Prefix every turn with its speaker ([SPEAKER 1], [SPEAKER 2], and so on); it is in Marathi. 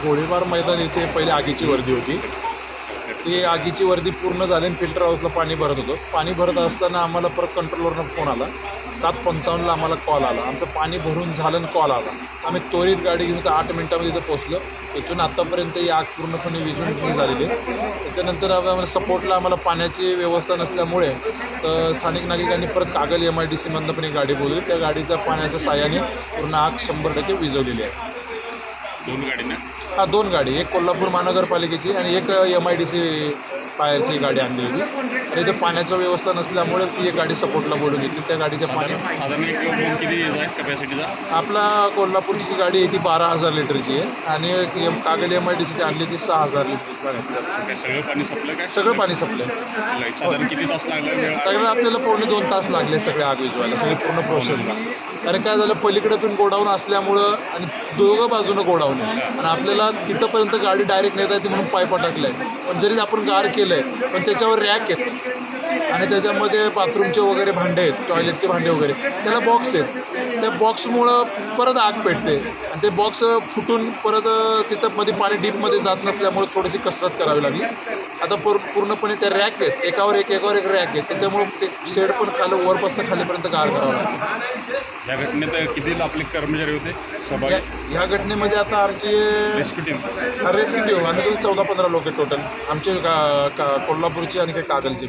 [SPEAKER 1] गोळीबार मैदान इथे पहिले आगीची वर्दी होती. ती आगीची वर्दी पूर्ण झाली आणि फिल्टर हाऊसला पाणी भरत होतं. पाणी भरत असताना आम्हाला परत कंट्रोलवरनं फोन आला. 7:55ला आम्हाला कॉल आला. आमचं पाणी भरून झालं आणि कॉल आला. आम्ही त्वरित गाडी घेऊन 8 मिनिटामध्ये इथं पोचलो. इथून आत्तापर्यंत ही आग पूर्णपणे विझून झालेली आहे. त्याच्यानंतर आम्हाला सपोर्टला आम्हाला पाण्याची व्यवस्था नसल्यामुळे तर स्थानिक नागरिकांनी परत कागल MIDC मधनं पण एक गाडी बोलवली. त्या गाडीच्या पाण्याच्या साह्याने पूर्ण आग 100% विझवलेली आहे.
[SPEAKER 2] 2 गाडी ना?
[SPEAKER 1] हा 2 गाडी, एक कोल्हापूर महानगरपालिकेची आणि एक MIDC फायरची गाडी आणली होती. आणि इथे पाण्याची व्यवस्था नसल्यामुळे ती एक गाडी सपोर्टला बोलून घेतली. त्या गाडीच्या पाणी
[SPEAKER 2] साधारण एक बोम किती कॅपॅसिटीचा?
[SPEAKER 1] आपला कोल्हापूरची गाडी आहे ती 12,000 लिटरची आहे आणि कागल MIDCची आणली ती 6,000 लिटरची पाण्याची.
[SPEAKER 2] सगळं पाणी संपलं काय?
[SPEAKER 1] सगळं पाणी संपलं.
[SPEAKER 2] साधारण किती तास लागला?
[SPEAKER 1] सगळं आपल्याला 1.5-2 तास लागले सगळे आग विझवायला, सगळे पूर्ण प्रोसेसला. कारण काय झालं, पलीकडेतून गोडाऊन असल्यामुळं आणि दोघं बाजूनं गोडाऊन आहे आणि आपल्याला तिथंपर्यंत गाडी डायरेक्ट नेता येते म्हणून पायपा टाकलं आहे. पण जरी आपण गार केलं आहे पण त्याच्यावर रॅक आहेत आणि त्याच्यामध्ये बाथरूमचे वगैरे भांडे आहेत, टॉयलेटचे भांडे वगैरे, त्याला बॉक्स आहेत. त्या बॉक्समुळं परत आग पेटते आणि ते बॉक्स फुटून परत तिथं मध्ये पाणी डीपमध्ये जात नसल्यामुळे थोडीशी कसरत करावी लागली. आता पूर्णपणे त्या रॅक आहेत, एकावर एक रॅक आहेत, त्याच्यामुळं ते शेड पण खाली वरपासून खालीपर्यंत गार करावं लागतं.
[SPEAKER 2] या घटनेत किती आपले कर्मचारी होते सहभागी?
[SPEAKER 1] ह्या घटनेमध्ये आता आमची
[SPEAKER 2] रेस्क्यू टीम
[SPEAKER 1] आम्ही 14-15 लोक आहेत टोटल. आमचे कोल्हापूरची आणि काही कागलची.